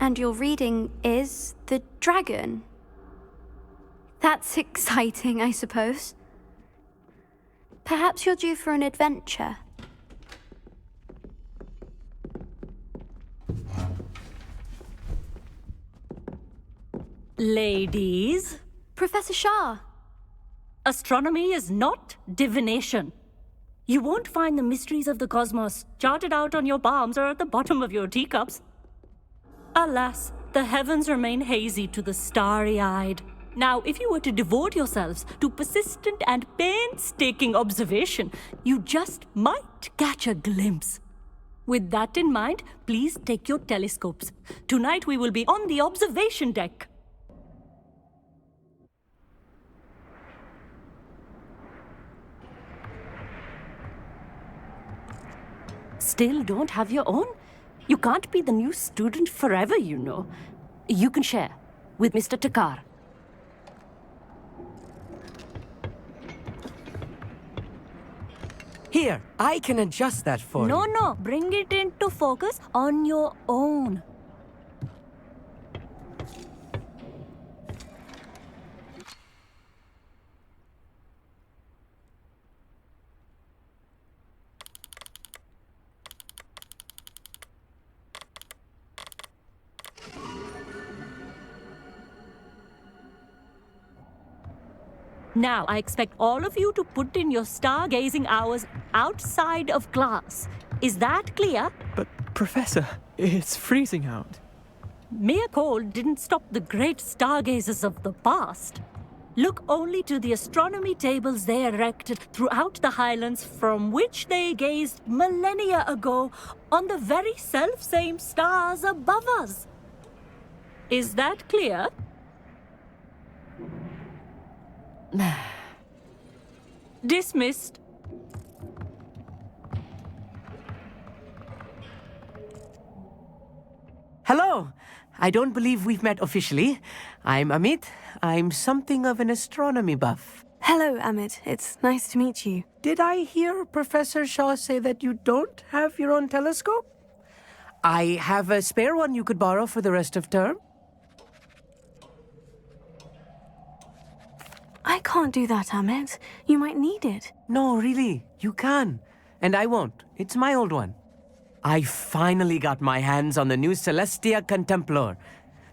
And your reading is the dragon. That's exciting, I suppose. Perhaps you're due for an adventure. Ladies, Professor Shah. astronomy is not divination. You won't find the mysteries of the cosmos charted out on your palms or at the bottom of your teacups. Alas, the heavens remain hazy to the starry-eyed. Now, if you were to devote yourselves to persistent and painstaking observation, you just might catch a glimpse. With that in mind, please take your telescopes. Tonight we will be on the observation deck. Still don't have your own? You can't be the new student forever, you know. You can share with Mr. Takar. Here, I can adjust that for you. No, bring it into focus on your own. Now, I expect all of you to put in your stargazing hours outside of class. Is that clear? But, Professor, it's freezing out. Mere cold didn't stop the great stargazers of the past. Look only to the astronomy tables they erected throughout the highlands from which they gazed millennia ago on the very self-same stars above us. Is that clear? Dismissed. Hello. I don't believe we've met officially. I'm Amit. I'm something of an astronomy buff. Hello, Amit. It's nice to meet you. Did I hear Professor Shaw say that you don't have your own telescope? I have a spare one you could borrow for the rest of term. I can't do that, Amit. You might need it. No, really, you can. And I won't. It's my old one. I finally got my hands on the new Celestia Contemplar.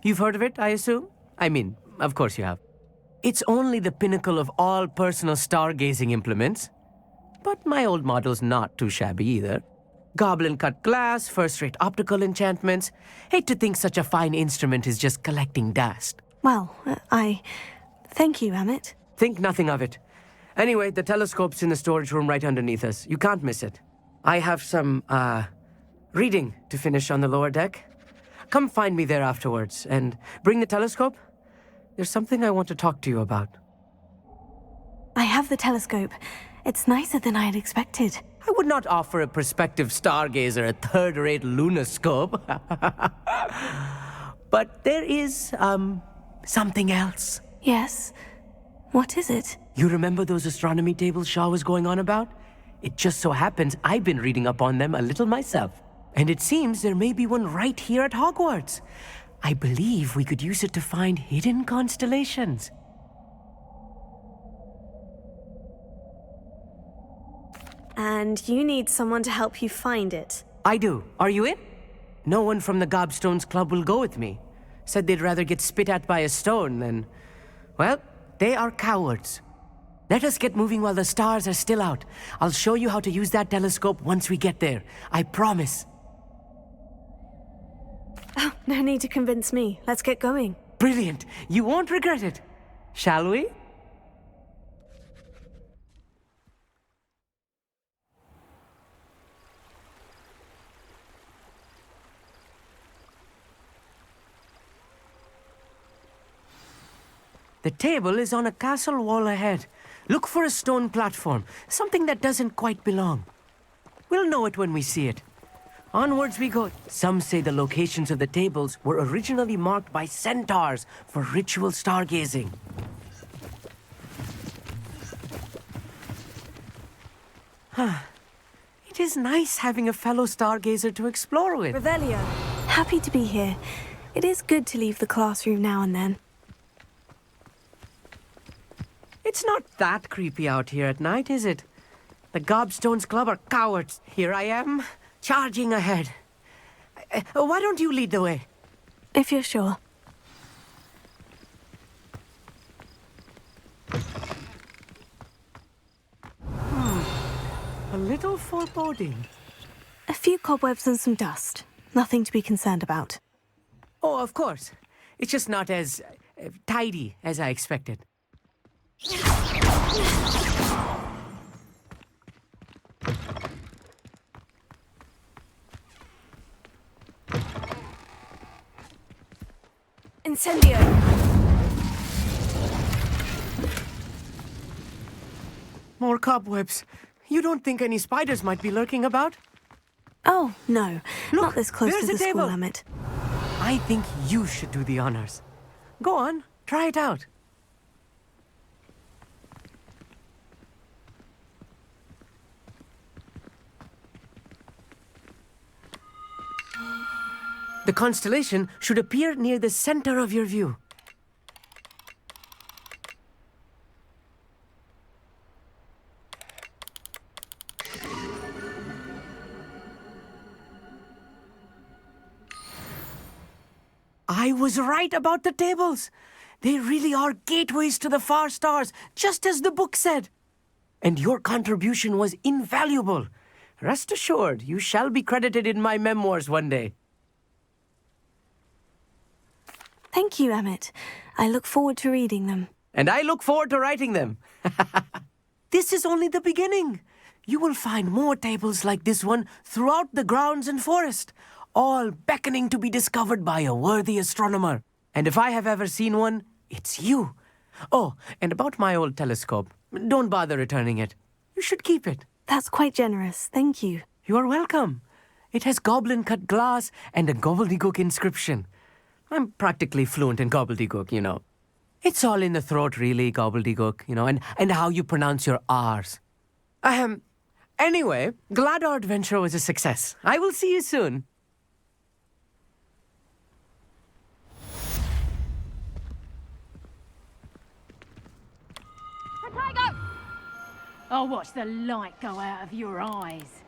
You've heard of it, I assume? I mean, of course you have. It's only the pinnacle of all personal stargazing implements. But my old model's not too shabby either. Goblin-cut glass, first-rate optical enchantments. Hate to think such a fine instrument is just collecting dust. Well, Thank you, Amit. Think nothing of it. Anyway, the telescope's in the storage room right underneath us. You can't miss it. I have some, reading to finish on the lower deck. Come find me there afterwards, and bring the telescope. There's something I want to talk to you about. I have the telescope. It's nicer than I had expected. I would not offer a prospective stargazer a third-rate lunoscope. But there is, something else. Yes? What is it? You remember those astronomy tables Shaw was going on about? It just so happens I've been reading up on them a little myself. And it seems there may be one right here at Hogwarts. I believe we could use it to find hidden constellations. And you need someone to help you find it. I do. Are you in? No one from the Gobstones Club will go with me. Said they'd rather get spit at by a stone than... Well, they are cowards. Let us get moving while the stars are still out. I'll show you how to use that telescope once we get there. I promise. Oh, no need to convince me. Let's get going. Brilliant. You won't regret it. Shall we? The table is on a castle wall ahead. Look for a stone platform, something that doesn't quite belong. We'll know it when we see it. Onwards we go. Some say the locations of the tables were originally marked by centaurs for ritual stargazing. It is nice having a fellow stargazer to explore with. Revelio. Happy to be here. It is good to leave the classroom now and then. It's not that creepy out here at night, is it? The Gobstones Club are cowards. Here I am, charging ahead. Why don't you lead the way? If you're sure. A little foreboding. A few cobwebs and some dust. Nothing to be concerned about. Oh, of course. It's just not as tidy as I expected. Incendio! More cobwebs. You don't think any spiders might be lurking about? Oh, no. Look, Not this close to there's the a school, table. Emmett. I think you should do the honors. Go on, try it out. The constellation should appear near the center of your view. I was right about the tables. They really are gateways to the far stars, just as the book said. And your contribution was invaluable. Rest assured, you shall be credited in my memoirs one day. Thank you, Emmett. I look forward to reading them. And I look forward to writing them. This is only the beginning. You will find more tables like this one throughout the grounds and forest, all beckoning to be discovered by a worthy astronomer. And if I have ever seen one, it's you. Oh, and about my old telescope, don't bother returning it. You should keep it. That's quite generous. Thank you. You are welcome. It has goblin-cut glass and a gobbledygook inscription. I'm practically fluent in gobbledygook, you know. It's all in the throat, really, gobbledygook, you know, and how you pronounce your R's. Anyway, glad our adventure was a success. I will see you soon. Potato! I'll watch the light go out of your eyes.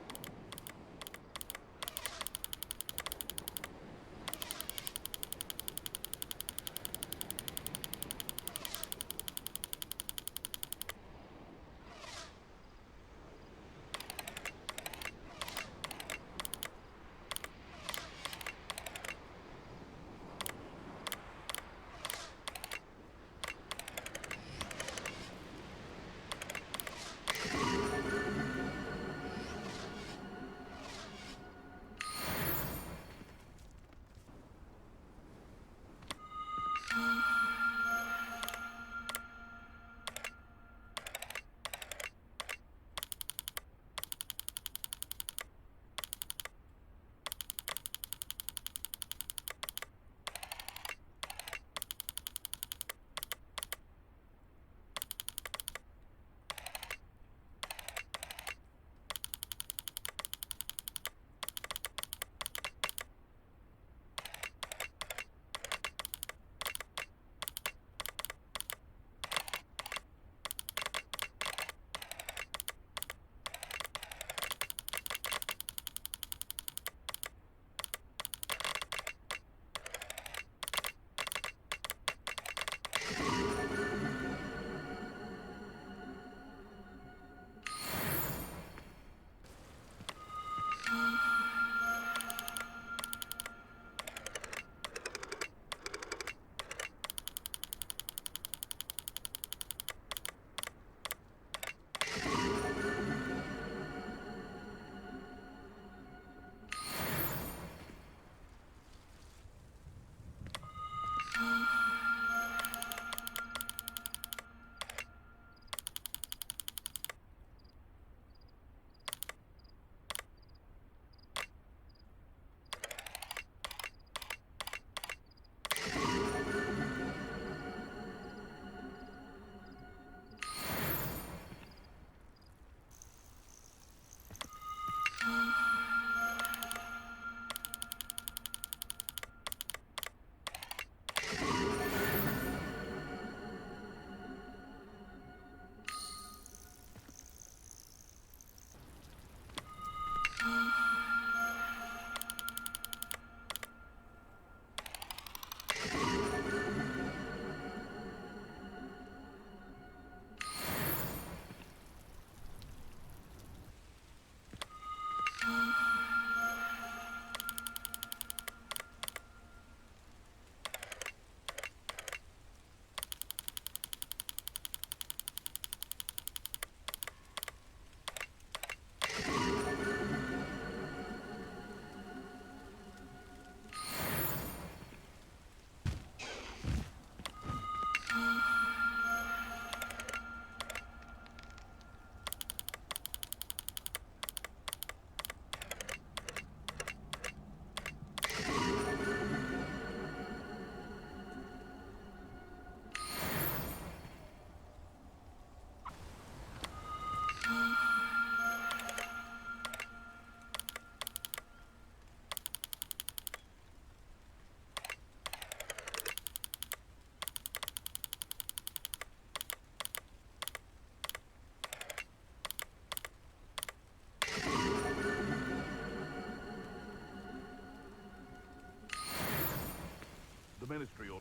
ministry or...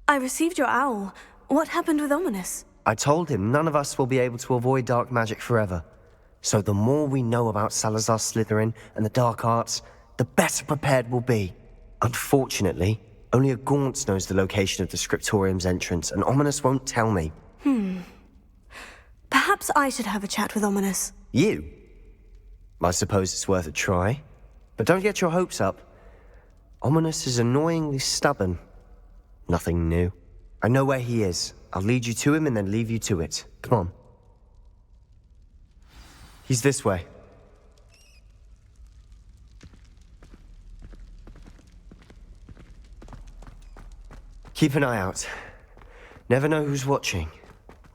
I received your owl. What happened with Ominous? I told him none of us will be able to avoid dark magic forever. So the more we know about Salazar Slytherin and the dark arts, the better prepared we'll be. Unfortunately, only a Gaunt knows the location of the scriptorium's entrance, and Ominous won't tell me. Perhaps I should have a chat with Ominous. You? I suppose it's worth a try. But don't get your hopes up. Ominous is annoyingly stubborn. Nothing new. I know where he is. I'll lead you to him and then leave you to it. Come on. He's this way. Keep an eye out. Never know who's watching.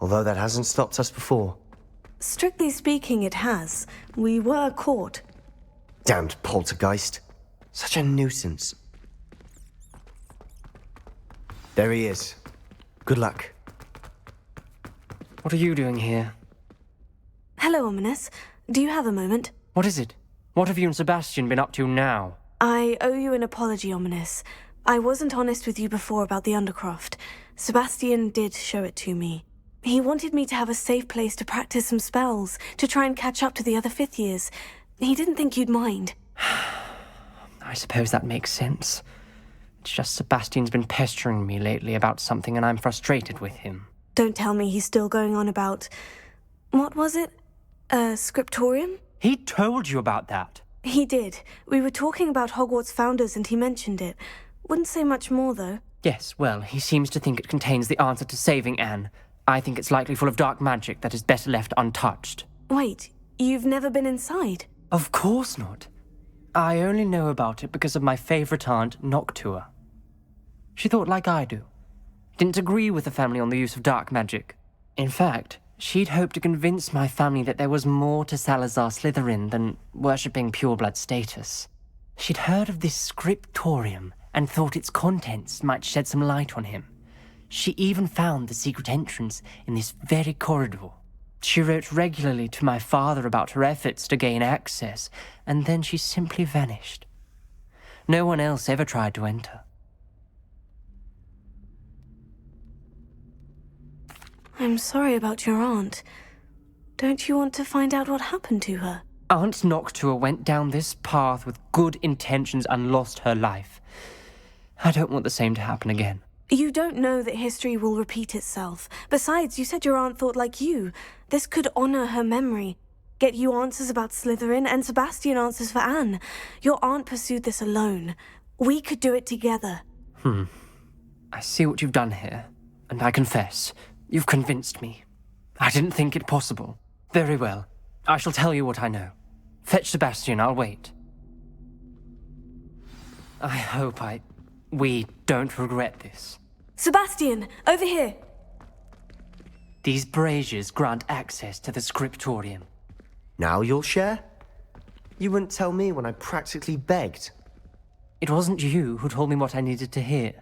Although that hasn't stopped us before. Strictly speaking, it has. We were caught. Damned poltergeist. Such a nuisance. There he is. Good luck. What are you doing here? Hello, Ominous. Do you have a moment? What is it? What have you and Sebastian been up to now? I owe you an apology, Ominous. I wasn't honest with you before about the Undercroft. Sebastian did show it to me. He wanted me to have a safe place to practice some spells, to try and catch up to the other fifth years. He didn't think you'd mind. I suppose that makes sense. It's just Sebastian's been pestering me lately about something and I'm frustrated with him. Don't tell me he's still going on about... What was it? Scriptorium? He told you about that? He did. We were talking about Hogwarts founders and he mentioned it. Wouldn't say much more, though. Yes, well, he seems to think it contains the answer to saving Anne. I think it's likely full of dark magic that is better left untouched. Wait, you've never been inside? Of course not. I only know about it because of my favourite aunt, Noctua. She thought like I do. Didn't agree with the family on the use of dark magic. In fact, she'd hoped to convince my family that there was more to Salazar Slytherin than worshipping pureblood status. She'd heard of this scriptorium and thought its contents might shed some light on him. She even found the secret entrance in this very corridor. She wrote regularly to my father about her efforts to gain access, and then she simply vanished. No one else ever tried to enter. I'm sorry about your aunt. Don't you want to find out what happened to her? Aunt Noctua went down this path with good intentions and lost her life. I don't want the same to happen again. You don't know that history will repeat itself. Besides, you said your aunt thought like you. This could honor her memory. Get you answers about Slytherin and Sebastian answers for Anne. Your aunt pursued this alone. We could do it together. I see what you've done here, and I confess, you've convinced me. I didn't think it possible. Very well. I shall tell you what I know. Fetch Sebastian, I'll wait. I hope we don't regret this. Sebastian, over here! These braziers grant access to the scriptorium. Now you'll share? You wouldn't tell me when I practically begged. It wasn't you who told me what I needed to hear.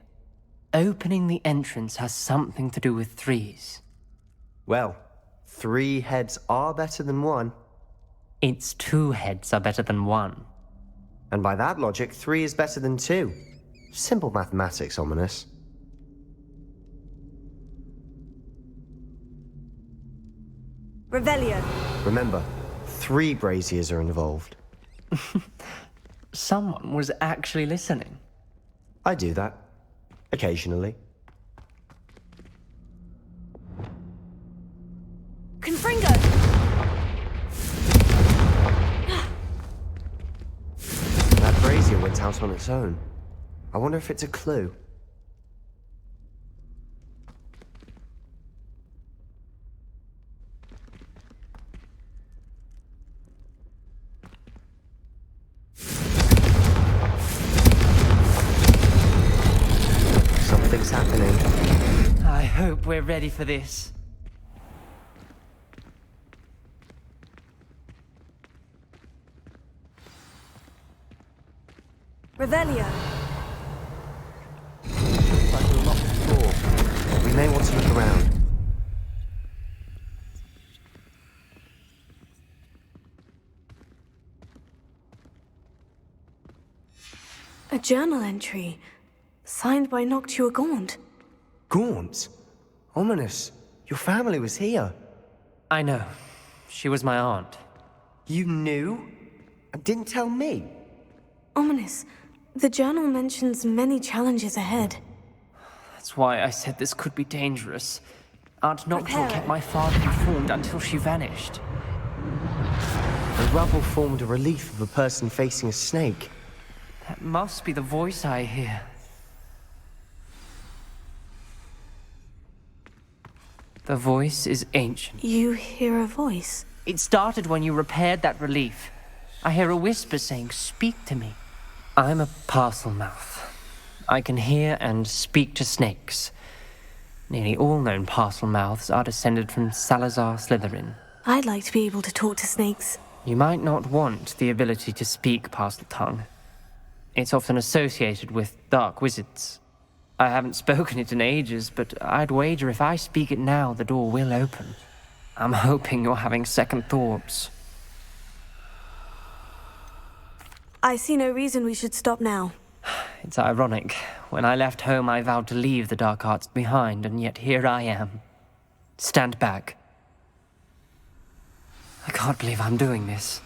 Opening the entrance has something to do with threes. Well, 3 heads are better than 1. Its 2 heads are better than 1. And by that logic, 3 is better than 2. Simple mathematics, Ominous. Revelio. Remember, 3 braziers are involved. Someone was actually listening. I do that. Occasionally. Confringo! That brazier went out on its own. I wonder if it's a clue. what's happening. I hope we're ready for this. Revelio. Looks like a locked door. We may want to look around. A journal entry, signed by Noctua Gaunt. Gaunt? Ominous. Your family was here. I know. She was my aunt. You knew? And didn't tell me? Ominous. The journal mentions many challenges ahead. That's why I said this could be dangerous. Aunt Noctua Prepare. kept my father informed until she vanished. The rubble formed a relief of a person facing a snake. That must be the voice I hear. The voice is ancient. You hear a voice? It started when you repaired that relief. I hear a whisper saying, "Speak to me." I'm a parcel mouth. I can hear and speak to snakes. Nearly all known parcel mouths are descended from Salazar Slytherin. I'd like to be able to talk to snakes. You might not want the ability to speak parcel tongue. It's often associated with dark wizards. I haven't spoken it in ages, but I'd wager if I speak it now, the door will open. I'm hoping you're having second thoughts. I see no reason we should stop now. It's ironic. When I left home, I vowed to leave the dark arts behind, and yet here I am. Stand back. I can't believe I'm doing this.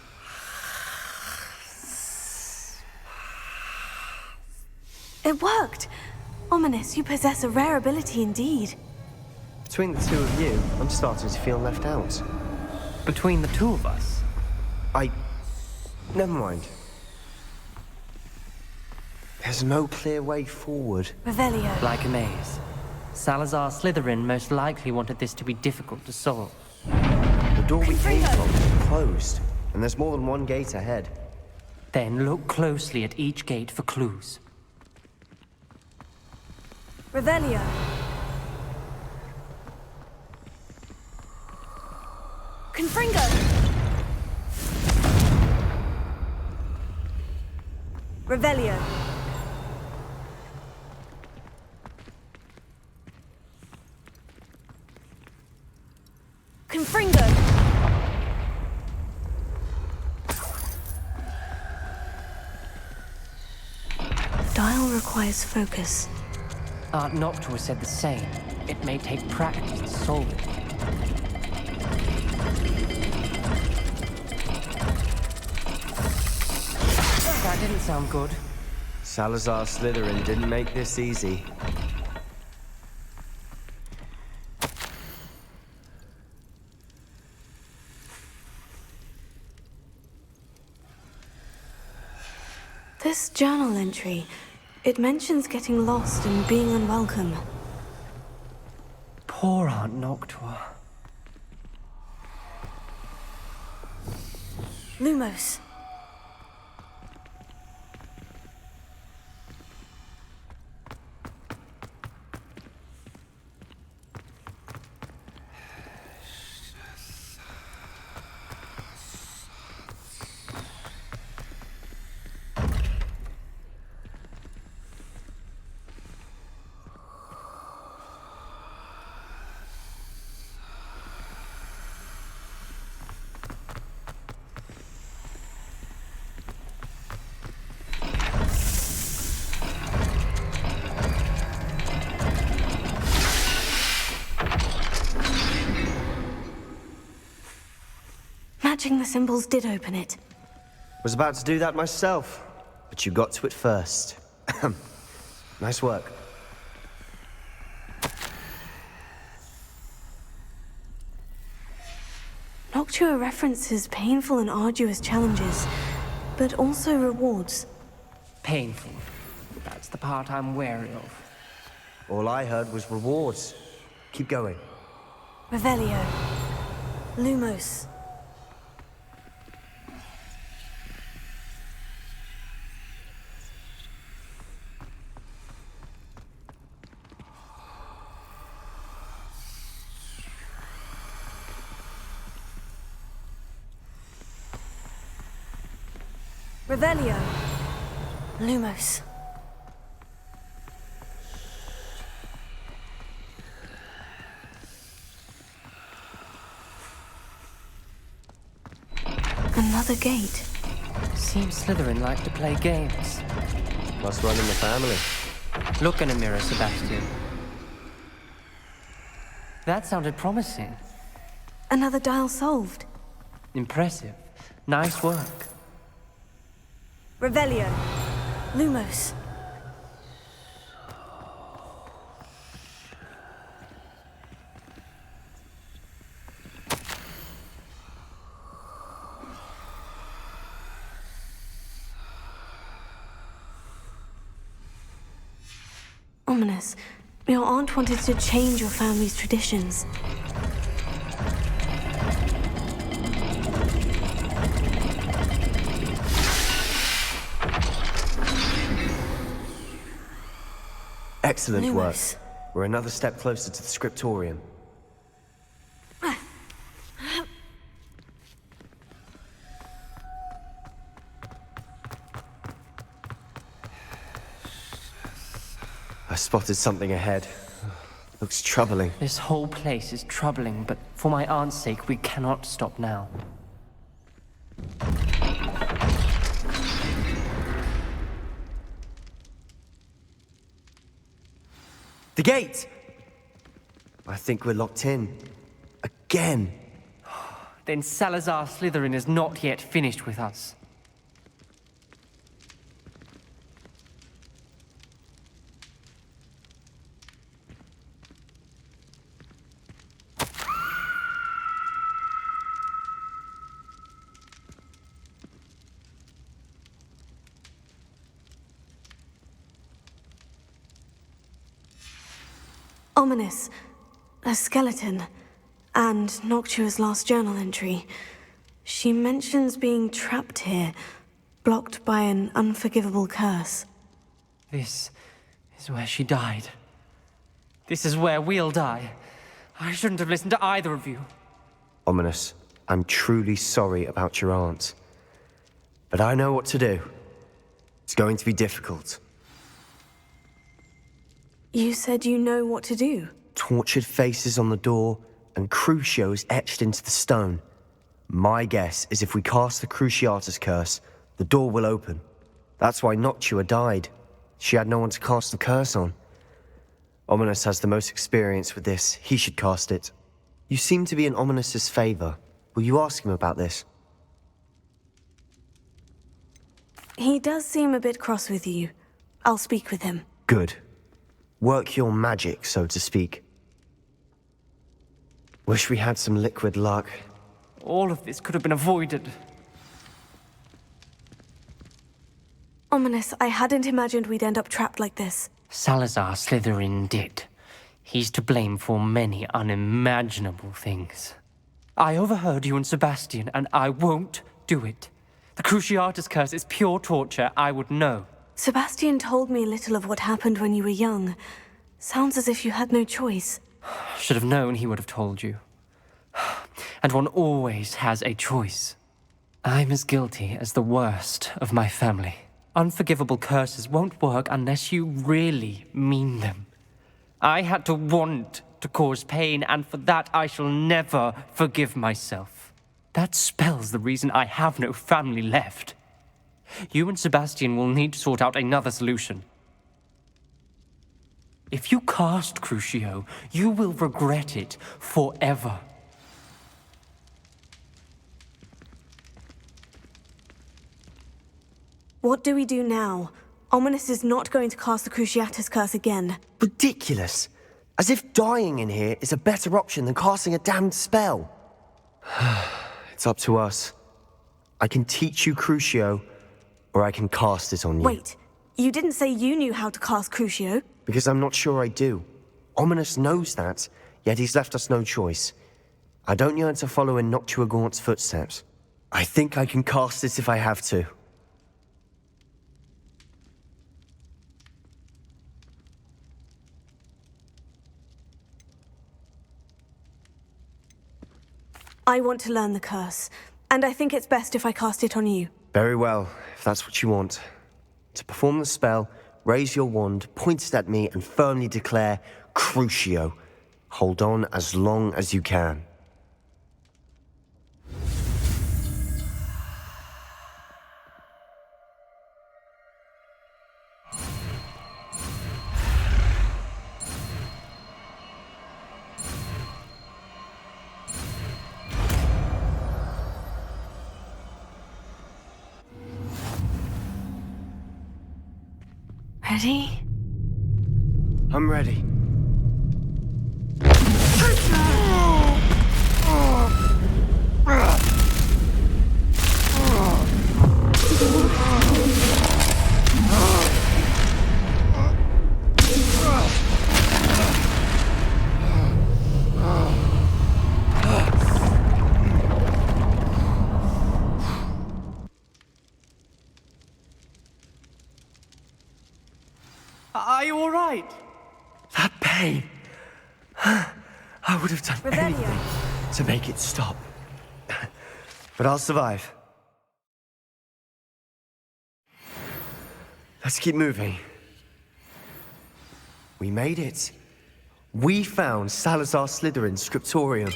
It worked! Ominous, you possess a rare ability indeed. Between the two of you, I'm starting to feel left out. Between the two of us? Never mind. There's no clear way forward. Revelio. Like a maze. Salazar Slytherin most likely wanted this to be difficult to solve. The door we came from is closed, and there's more than one gate ahead. Then look closely at each gate for clues. Revelio. Confringo! Revelio. Confringo! Dial requires focus. Aunt Noctua said the same. It may take practice to solve it. That didn't sound good. Salazar Slytherin didn't make this easy. This journal entry, it mentions getting lost and being unwelcome. Poor Aunt Noctua. Lumos. Matching the symbols did open it. Was about to do that myself, but you got to it first. Nice work. Noctua references painful and arduous challenges, but also rewards. Painful. That's the part I'm wary of. All I heard was rewards. Keep going. Revelio. Lumos. Revelio. Lumos. Another gate. Seems Slytherin like to play games. Must run in the family. Look in a mirror, Sebastian. That sounded promising. Another dial solved. Impressive. Nice work. Revelio. Lumos. Ominous. Your aunt wanted to change your family's traditions. Excellent work. Lumos. We're another step closer to the scriptorium. I spotted something ahead. Looks troubling. This whole place is troubling, but for my aunt's sake, we cannot stop now. The gate! I think we're locked in. Again. Then Salazar Slytherin is not yet finished with us. Ominous. A skeleton. And Noctua's last journal entry. She mentions being trapped here, blocked by an unforgivable curse. This is where she died. This is where we'll die. I shouldn't have listened to either of you. Ominous, I'm truly sorry about your aunt. But I know what to do. It's going to be difficult. You said you know what to do. Tortured faces on the door, and crucios etched into the stone. My guess is if we cast the Cruciatus curse, the door will open. That's why Noctua died. She had no one to cast the curse on. Ominous has the most experience with this. He should cast it. You seem to be in Ominous's favor. Will you ask him about this? He does seem a bit cross with you. I'll speak with him. Good. Work your magic, so to speak. Wish we had some liquid luck. All of this could have been avoided. Ominous, I hadn't imagined we'd end up trapped like this. Salazar Slytherin did. He's to blame for many unimaginable things. I overheard you and Sebastian, and I won't do it. The Cruciatus curse is pure torture, I would know. Sebastian told me a little of what happened when you were young. Sounds as if you had no choice. Should have known he would have told you. And one always has a choice. I'm as guilty as the worst of my family. Unforgivable curses won't work unless you really mean them. I had to want to cause pain, and for that I shall never forgive myself. That spell's the reason I have no family left. You and Sebastian will need to sort out another solution. If you cast Crucio, you will regret it forever. What do we do now? Ominous is not going to cast the Cruciatus curse again. Ridiculous. As if dying in here is a better option than casting a damned spell. It's up to us. I can teach you Crucio, or I can cast it on you. Wait, you didn't say you knew how to cast Crucio? Because I'm not sure I do. Ominous knows that, yet he's left us no choice. I don't yearn to follow in Noctua Gaunt's footsteps. I think I can cast it if I have to. I want to learn the curse, and I think it's best if I cast it on you. Very well, if that's what you want. To perform the spell, raise your wand, point it at me, and firmly declare Crucio. Hold on as long as you can. Ready? I'm ready. Are you all right? That pain. I would have done anything to make it stop. But I'll survive. Let's keep moving. We made it. We found Salazar Slytherin's scriptorium.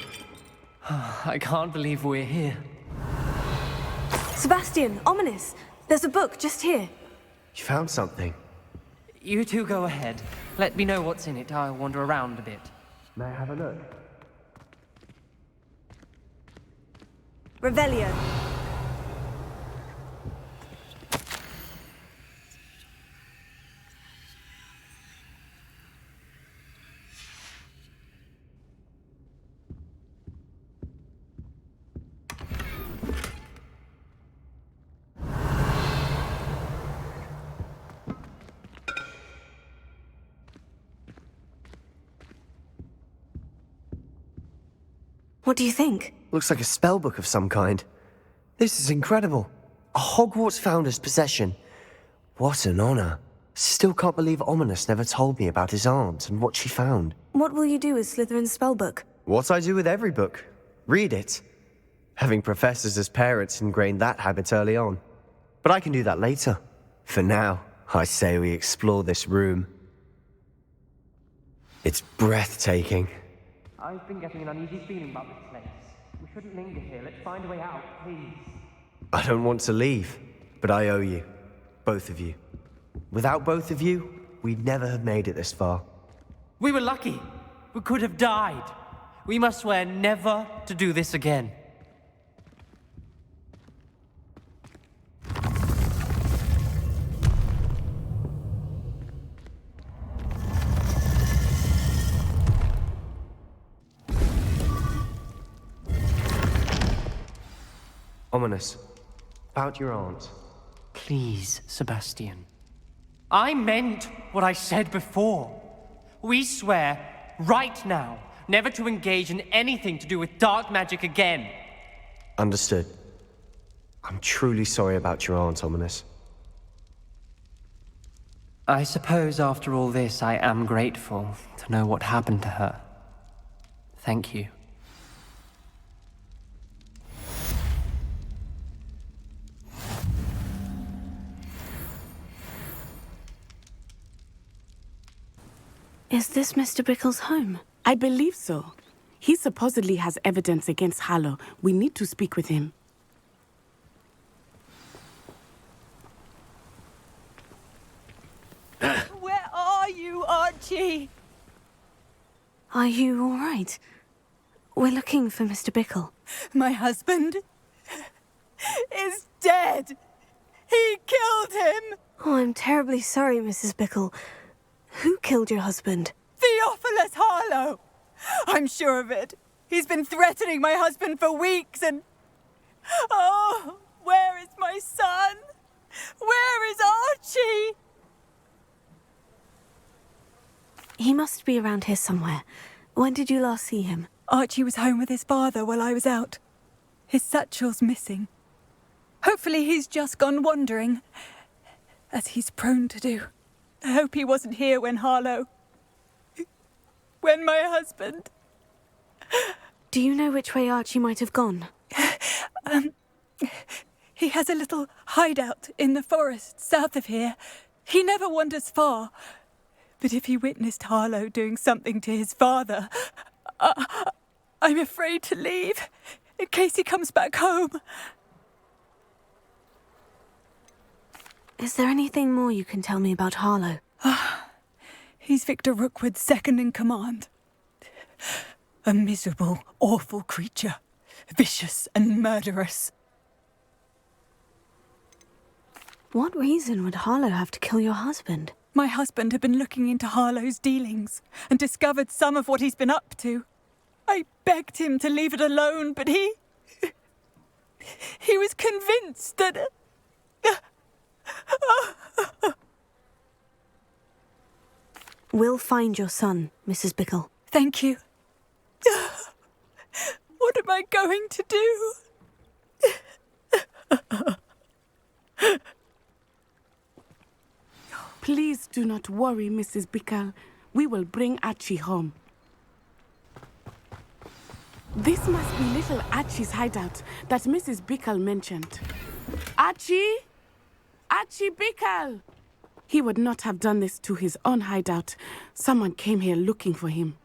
I can't believe we're here. Sebastian, ominous. There's a book just here. You found something. You two go ahead. Let me know what's in it. I'll wander around a bit. May I have a look? Revelio. What do you think? Looks like a spellbook of some kind. This is incredible. A Hogwarts founder's possession. What an honor. Still can't believe Ominous never told me about his aunt and what she found. What will you do with Slytherin's spellbook? What I do with every book. Read it. Having professors as parents ingrained that habit early on. But I can do that later. For now, I say we explore this room. It's breathtaking. I've been getting an uneasy feeling about this place. We shouldn't linger here. Let's find a way out, please. I don't want to leave, but I owe you. Both of you. Without both of you, we'd never have made it this far. We were lucky. We could have died. We must swear never to do this again. Ominous. About your aunt. Please, Sebastian. I meant what I said before. We swear, right now, never to engage in anything to do with dark magic again. Understood. I'm truly sorry about your aunt, Ominous. I suppose after all this, I am grateful to know what happened to her. Thank you. Is this Mr. Bickle's home? I believe so. He supposedly has evidence against Harlow. We need to speak with him. Where are you, Archie? Are you all right? We're looking for Mr. Bickle. My husband is dead. He killed him. Oh, I'm terribly sorry, Mrs. Bickle. Who killed your husband? Theophilus Harlow. I'm sure of it. He's been threatening my husband for weeks and... Oh, where is my son? Where is Archie? He must be around here somewhere. When did you last see him? Archie was home with his father while I was out. His satchel's missing. Hopefully he's just gone wandering, as he's prone to do. I hope he wasn't here when Harlow... when my husband... He has a little hideout in the forest south of here. He never wanders far. But if he witnessed Harlow doing something to his father, I'm afraid to leave, in case he comes back home. Is there anything more you can tell me about Harlow? He's Victor Rookwood's second in command. A miserable, awful creature. Vicious and murderous. What reason would Harlow have to kill your husband? My husband had been looking into Harlow's dealings and discovered some of what he's been up to. I begged him to leave it alone, but he was convinced that... We'll find your son, Mrs. Bickle. Thank you. What am I going to do? Please do not worry, Mrs. Bickle. We will bring Archie home. This must be little Archie's hideout that Mrs. Bickle mentioned. Archie? Archie Bickle! He would not have done this to his own hideout. Someone came here looking for him.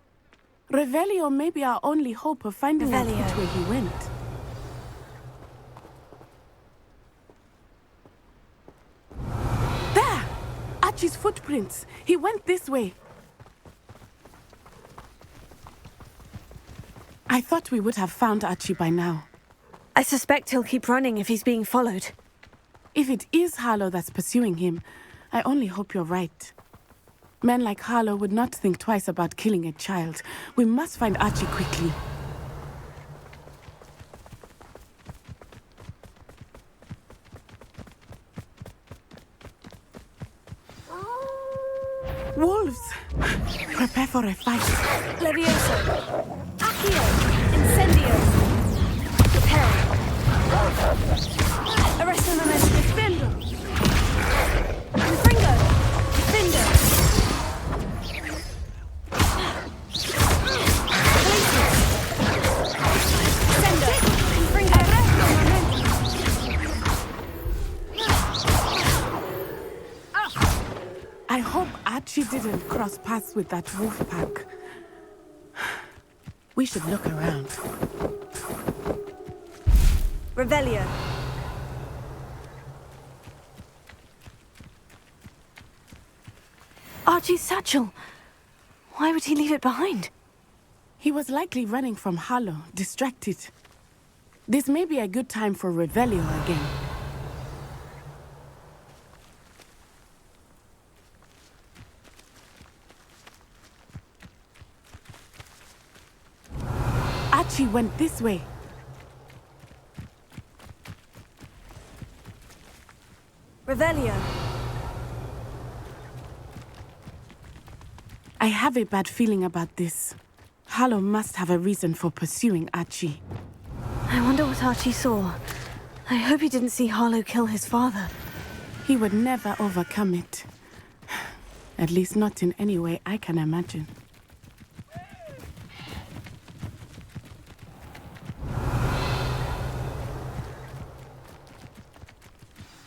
Revelio may be our only hope of finding out which way he went. There! Archie's footprints. He went this way. I thought we would have found Archie by now. I suspect he'll keep running if he's being followed. If it is Harlow that's pursuing him, I only hope you're right. Men like Harlow would not think twice about killing a child. We must find Archie quickly. Wolves! Prepare for a fight. Levioso. Accio. Incendio. Prepare. Arresto momento. Defendo! Confringo. Defendo. Sendo. Confringo. Arresto momento. I hope Archie didn't cross paths with that wolf pack. We should look around. Revelio. Archie's satchel. Why would he leave it behind? He was likely running from Harlow, distracted. This may be a good time for Revelio again. Archie went this way. Revelio. I have a bad feeling about this. Harlow must have a reason for pursuing Archie. I wonder what Archie saw. I hope he didn't see Harlow kill his father. He would never overcome it. At least not in any way I can imagine.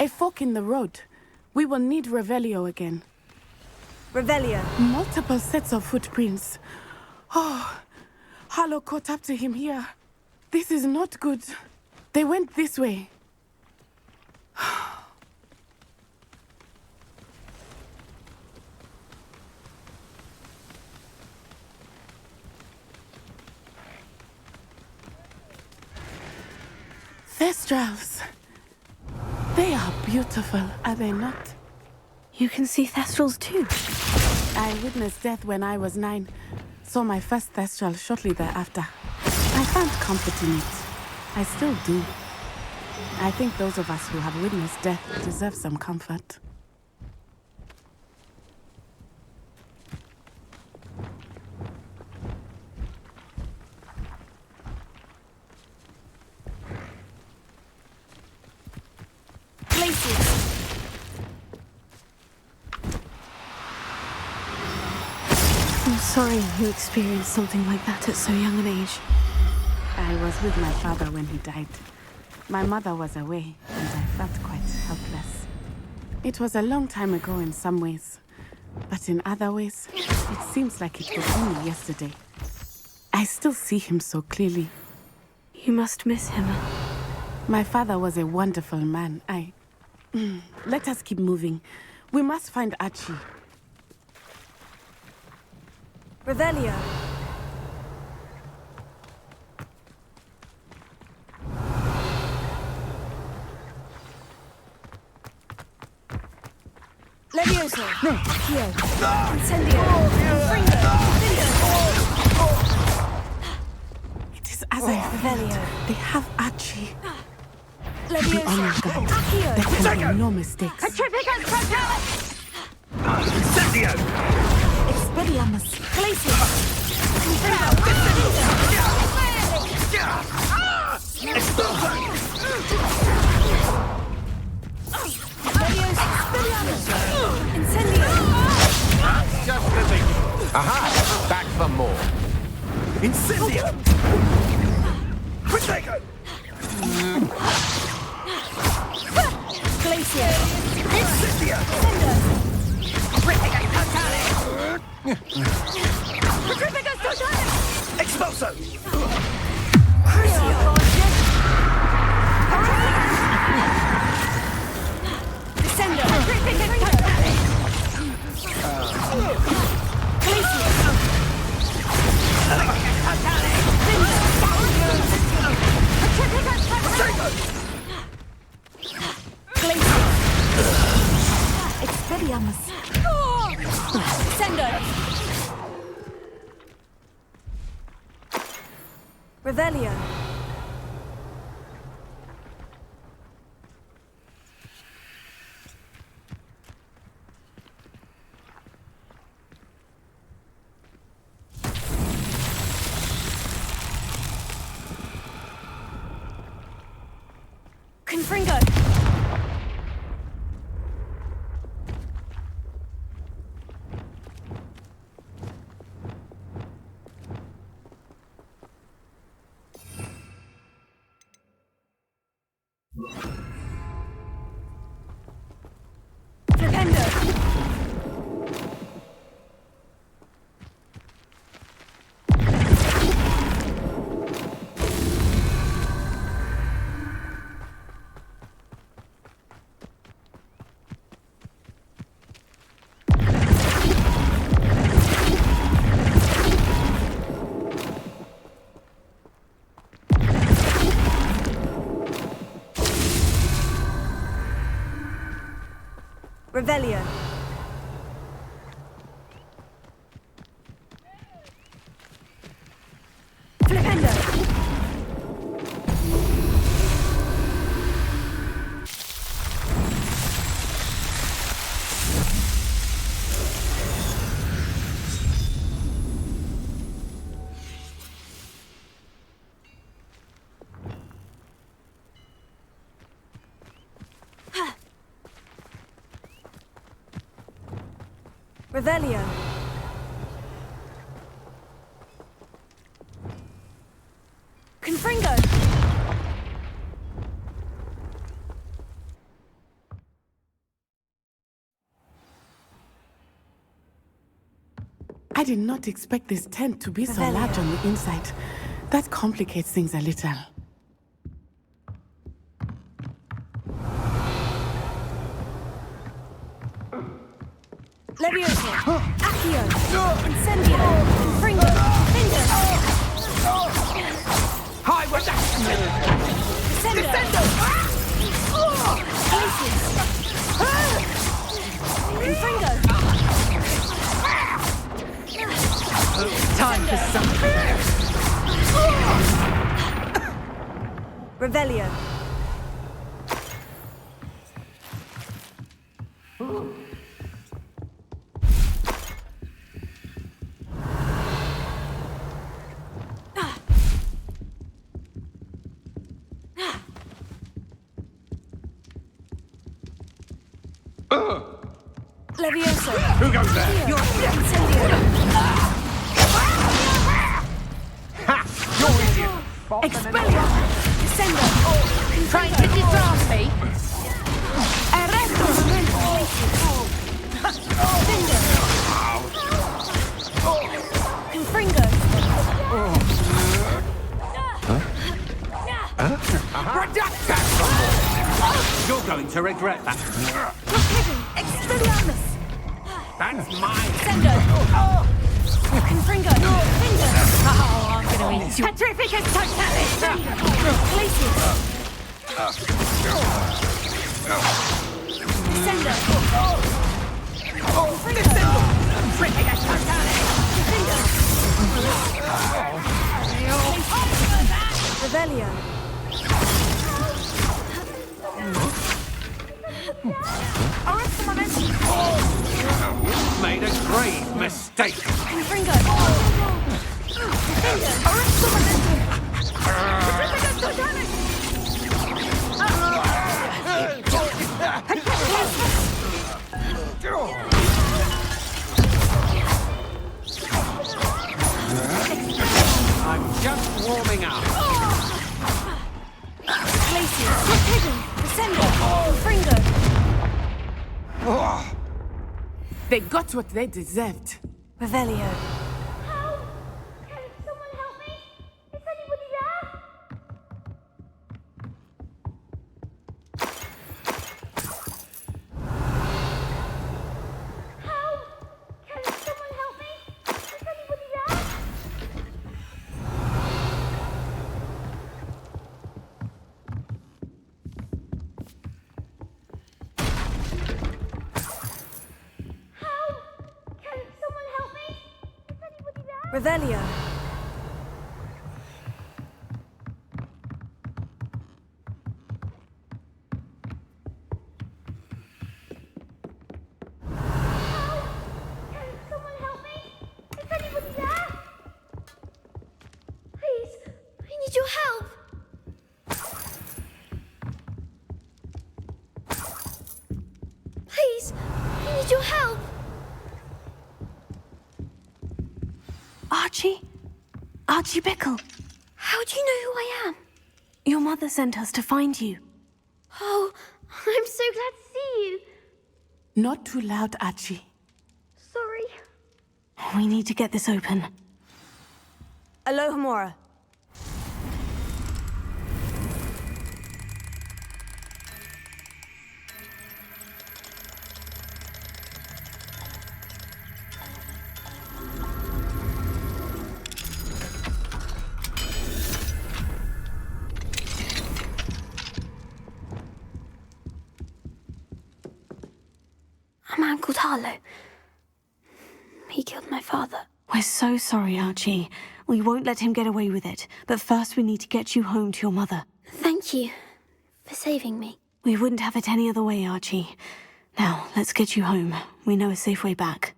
A fork in the road. We will need Revelio again. Revelio. Multiple sets of footprints. Oh, Harlow caught up to him here. This is not good. They went this way. Thestrals. They are beautiful, are they not? You can see Thestrals too. I witnessed death when I was 9. Saw my first Thestral shortly thereafter. I found comfort in it. I still do. I think those of us who have witnessed death deserve some comfort. I'm sorry you experienced something like that at so young an age. I was with my father when he died. My mother was away, and I felt quite helpless. It was a long time ago in some ways, but in other ways, it seems like it was only yesterday. I still see him so clearly. You must miss him. My father was a wonderful man. Let us keep moving. We must find Archie. Revelio. Levioso. Accio. Incendio. Fringo. It is as I felt. They have Archie. Levioso. Oh my God. Accio. There can be no mistakes. Incendio! Expelliarmus. Glacier. Levioso. Expelliarmus. Incendio. Just the thing. Aha! Back for more. Incendio! Protego! Glacier. Incendio! Expulso! Crucio. Descendo. Expelliarmus. Descendo. Revelio. Confringo. Flipendo. Revelio. Flipendo. Revelio. Confringo. I did not expect this tent to be so large on the inside. That complicates things a little. Levioso. Accio. Incendio. Confringo. Finger. Hi, what's that? Descendo. Glacius. Confringo. Time for some. Revelio. Levioso. Who goes there? Incendio. Ha! You're idiot! Expelliarmus. Descendo. Confringo. going to regret that. Expelliarmus! That's mine. Sendo! Confringo! Finger! Oh, I'm gonna eat you. Petrificus totalis! Places! Sendo! Confringo! Petrificus totalis! Revelio. You've made a grave mistake. Confringo! Petrificus totalis! I'm just warming up. Places! Hidden! Ascendo! Fringo! They got what they deserved. Revelio. Can someone help me? Is anybody there? Help! Can someone help me? Is anybody there? Can someone help me? Is anybody there? Revelio. Can someone help me? Is anybody there? Please, I need your help. Please, I need your help. Archie? Archie Bickle. How do you know who I am? Your mother sent us to find you. Oh, I'm so glad to see you. Not too loud, Archie. Sorry. We need to get this open. Alohomora. A man called Harlow. He killed my father. We're so sorry, Archie. We won't let him get away with it. But first we need to get you home to your mother. Thank you for saving me. We wouldn't have it any other way, Archie. Now, let's get you home. We know a safe way back.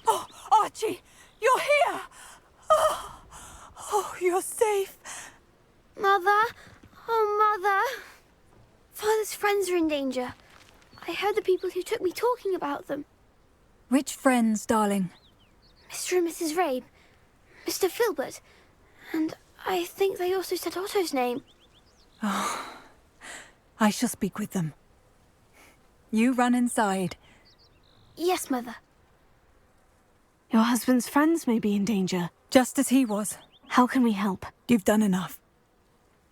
Oh, Archie! You're here! Oh, you're safe. Mother? Oh, Mother. Father's friends are in danger. I heard the people who took me talking about them. Which friends, darling? Mr. and Mrs. Rabe, Mr. Filbert, and I think they also said Otto's name. Oh, I shall speak with them. You run inside. Yes, Mother. Your husband's friends may be in danger. Just as he was. How can we help? You've done enough.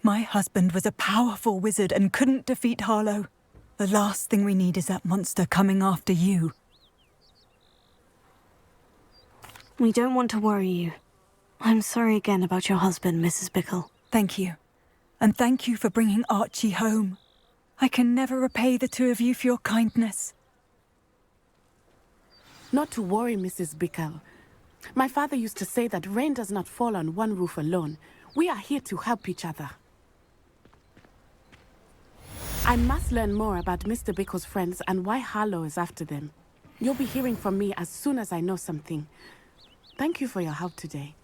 My husband was a powerful wizard and couldn't defeat Harlow. The last thing we need is that monster coming after you. We don't want to worry you. I'm sorry again about your husband, Mrs. Bickle. Thank you. And thank you for bringing Archie home. I can never repay the two of you for your kindness. Not to worry, Mrs. Bickle. My father used to say that rain does not fall on one roof alone. We are here to help each other. I must learn more about Mr. Bickle's friends and why Harlow is after them. You'll be hearing from me as soon as I know something. Thank you for your help today.